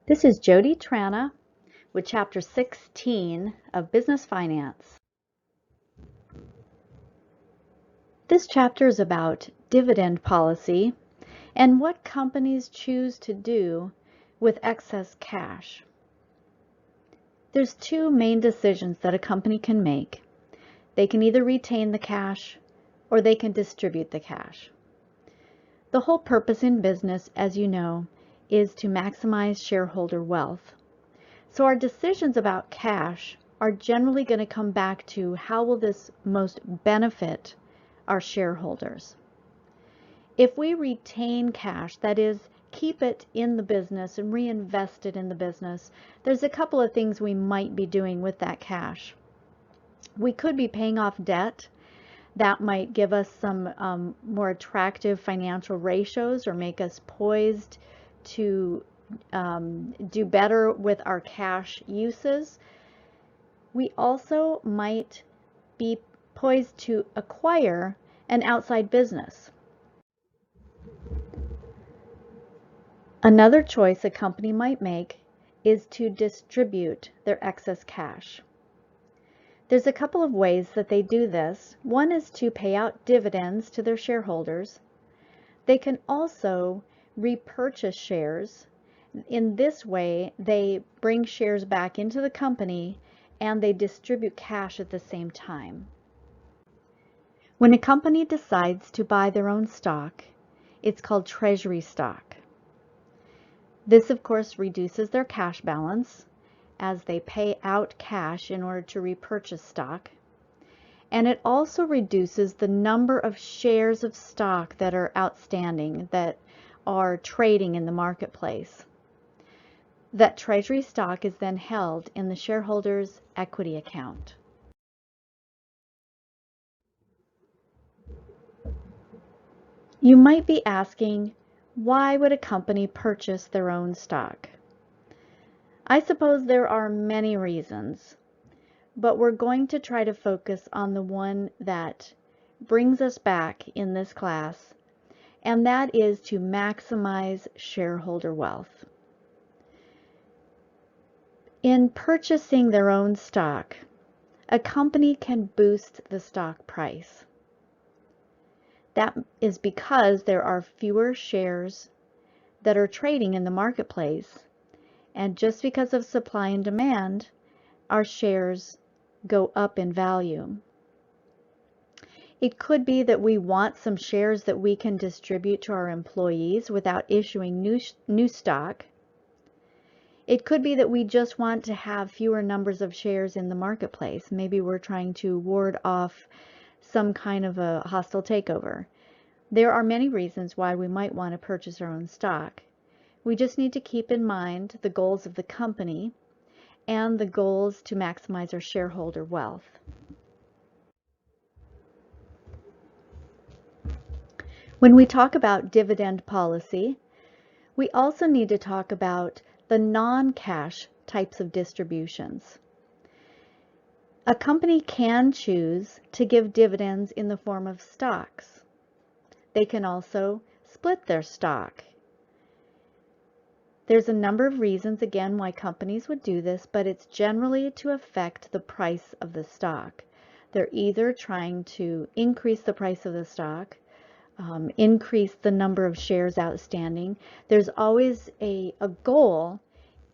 This is Jody Trana with Chapter 16 of Business Finance. This chapter is about dividend policy and what companies choose to do with excess cash. There's two main decisions that a company can make. They can either retain the cash or they can distribute the cash. The whole purpose in business, as you know, is to maximize shareholder wealth. So our decisions about cash are generally going to come back to how will this most benefit our shareholders. If we retain cash, that is, keep it in the business and reinvest it in the business, there's a couple of things we might be doing with that cash. We could be paying off debt. That might give us some more attractive financial ratios or make us poised to do better with our cash uses. We also might be poised to acquire an outside business. Another choice a company might make is to distribute their excess cash. There's a couple of ways that they do this. One is to pay out dividends to their shareholders. They can also repurchase shares. In this way, they bring shares back into the company and they distribute cash at the same time. When a company decides to buy their own stock, it's called treasury stock. This, of course, reduces their cash balance as they pay out cash in order to repurchase stock. And it also reduces the number of shares of stock that are outstanding, that are trading in the marketplace. That treasury stock is then held in the shareholders' equity account. You might be asking, why would a company purchase their own stock? I suppose there are many reasons, but we're going to try to focus on the one that brings us back in this class, and that is to maximize shareholder wealth. In purchasing their own stock, a company can boost the stock price. That is because there are fewer shares that are trading in the marketplace, and just because of supply and demand, our shares go up in value. It could be that we want some shares that we can distribute to our employees without issuing new stock. It could be that we just want to have fewer numbers of shares in the marketplace. Maybe we're trying to ward off some kind of a hostile takeover. There are many reasons why we might want to purchase our own stock. We just need to keep in mind the goals of the company and the goals to maximize our shareholder wealth. When we talk about dividend policy, we also need to talk about the non-cash types of distributions. A company can choose to give dividends in the form of stocks. They can also split their stock. There's a number of reasons, again, why companies would do this, but it's generally to affect the price of the stock. They're either trying to increase the price of the stock, increase the number of shares outstanding. There's always a goal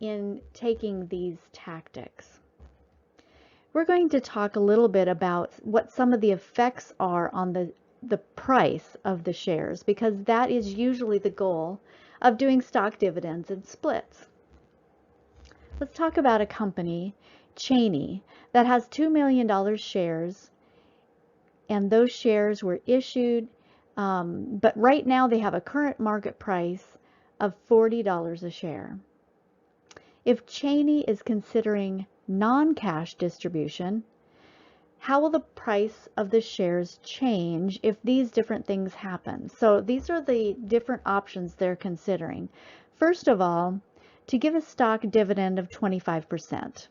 in taking these tactics. We're going to talk a little bit about what some of the effects are on the price of the shares, because that is usually the goal of doing stock dividends and splits. Let's talk about a company, Cheney, that has $2 million shares, and those shares were issued, but right now they have a current market price of $40 a share. If Cheney is considering non-cash distribution, how will the price of the shares change if these different things happen? So these are the different options they're considering. First of all, to give a stock dividend of 25%.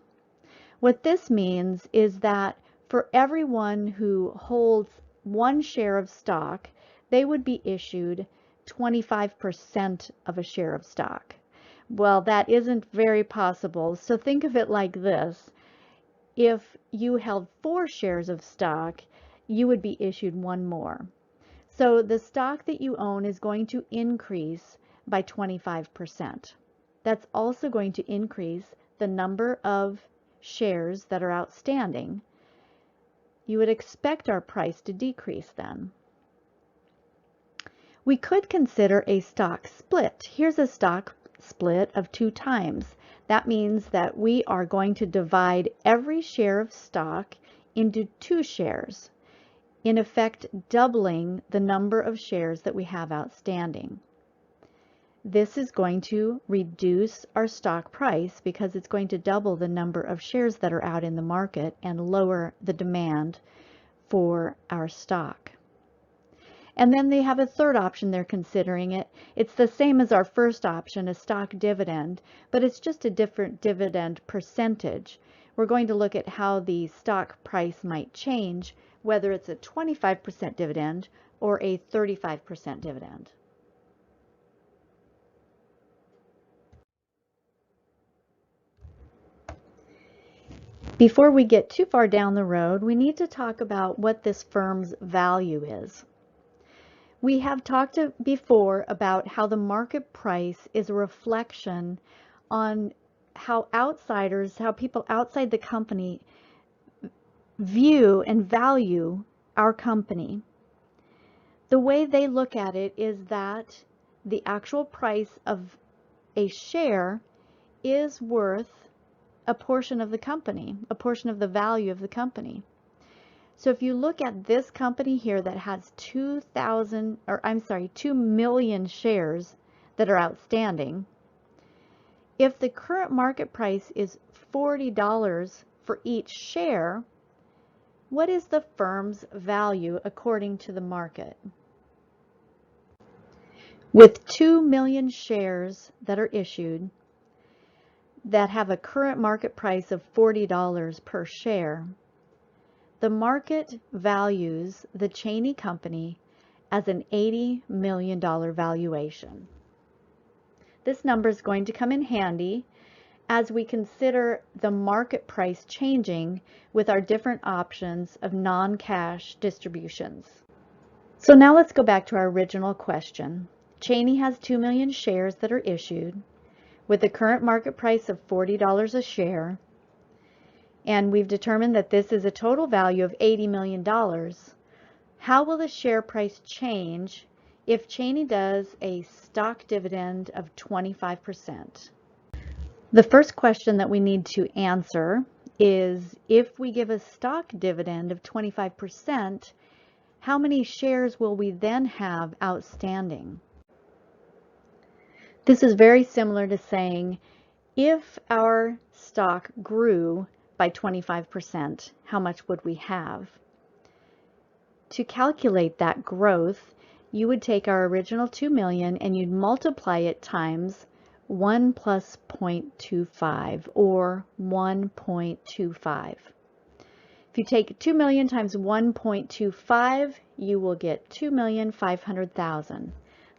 What this means is that for everyone who holds one share of stock, they would be issued 25% of a share of stock. Well, that isn't very possible. So think of it like this. If you held 4 shares of stock, you would be issued 1 more. So the stock that you own is going to increase by 25%. That's also going to increase the number of shares that are outstanding. You would expect our price to decrease then. We could consider a stock split. Here's a stock split of 2 times. That means that we are going to divide every share of stock into 2 shares, in effect doubling the number of shares that we have outstanding. This is going to reduce our stock price because it's going to double the number of shares that are out in the market and lower the demand for our stock. And then they have a third option they're considering it. It's the same as our first option, a stock dividend, but it's just a different dividend percentage. We're going to look at how the stock price might change, whether it's a 25% dividend or a 35% dividend. Before we get too far down the road, we need to talk about what this firm's value is. We have talked before about how the market price is a reflection on how outsiders, how people outside the company view and value our company. The way they look at it is that the actual price of a share is worth a portion of the company, a portion of the value of the company. So if you look at this company here that has 2 million shares that are outstanding, if the current market price is $40 for each share, what is the firm's value according to the market? With 2 million shares that are issued that have a current market price of $40 per share, the market values the Cheney Company as an $80 million valuation. This number is going to come in handy as we consider the market price changing with our different options of non-cash distributions. So now let's go back to our original question. Cheney has 2 million shares that are issued with a current market price of $40 a share, and we've determined that this is a total value of $80 million. How will the share price change if Cheney does a stock dividend of 25%? The first question that we need to answer is, if we give a stock dividend of 25%, how many shares will we then have outstanding? This is very similar to saying, if our stock grew by 25%, how much would we have? To calculate that growth, you would take our original 2 million and you'd multiply it times 1 plus 0.25, or 1.25. If you take 2 million times 1.25, you will get 2,500,000.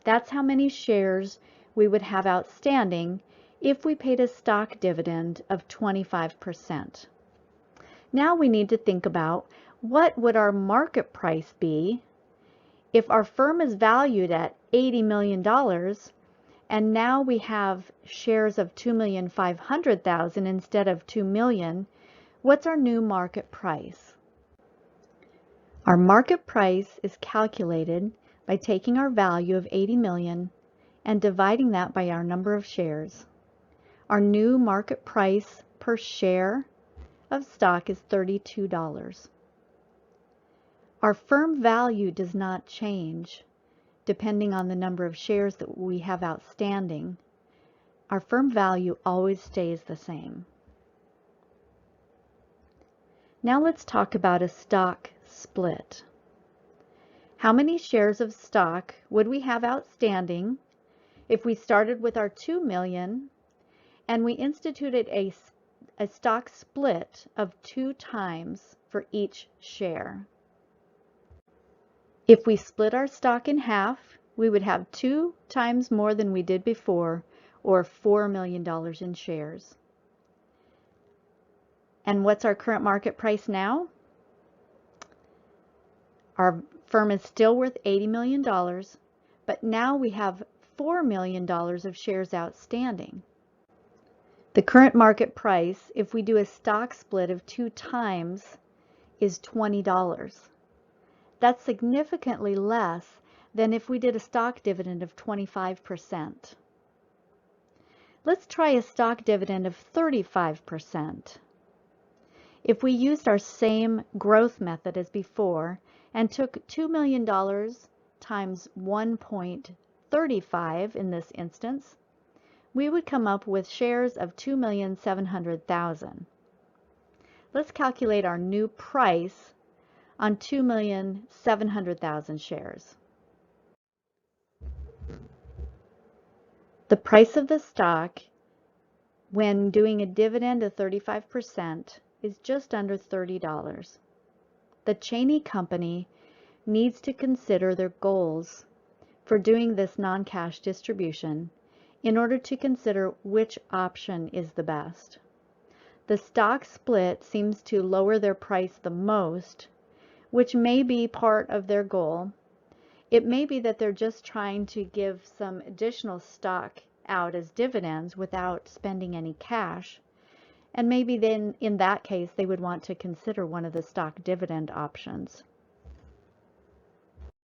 That's how many shares we would have outstanding if we paid a stock dividend of 25%. Now we need to think about, what would our market price be if our firm is valued at $80 million and now we have shares of 2,500,000 instead of 2 million? What's our new market price? Our market price is calculated by taking our value of 80 million and dividing that by our number of shares. Our new market price per share of stock is $32. Our firm value does not change depending on the number of shares that we have outstanding. Our firm value always stays the same. Now let's talk about a stock split. How many shares of stock would we have outstanding if we started with our 2 million and we instituted a stock split of 2 times for each share? If we split our stock in half, we would have 2 times more than we did before, or $4 million in shares. And what's our current market price now? Our firm is still worth $80 million, but now we have $4 million of shares outstanding. The current market price, if we do a stock split of 2 times, is $20. That's significantly less than if we did a stock dividend of 25%. Let's try a stock dividend of 35%. If we used our same growth method as before and took $2 million times 1.35 in this instance, we would come up with shares of 2,700,000. Let's calculate our new price on 2,700,000 shares. The price of the stock when doing a dividend of 35% is just under $30. The Cheney Company needs to consider their goals for doing this non-cash distribution in order to consider which option is the best. The stock split seems to lower their price the most, which may be part of their goal. It may be that they're just trying to give some additional stock out as dividends without spending any cash. And maybe then in that case they would want to consider one of the stock dividend options.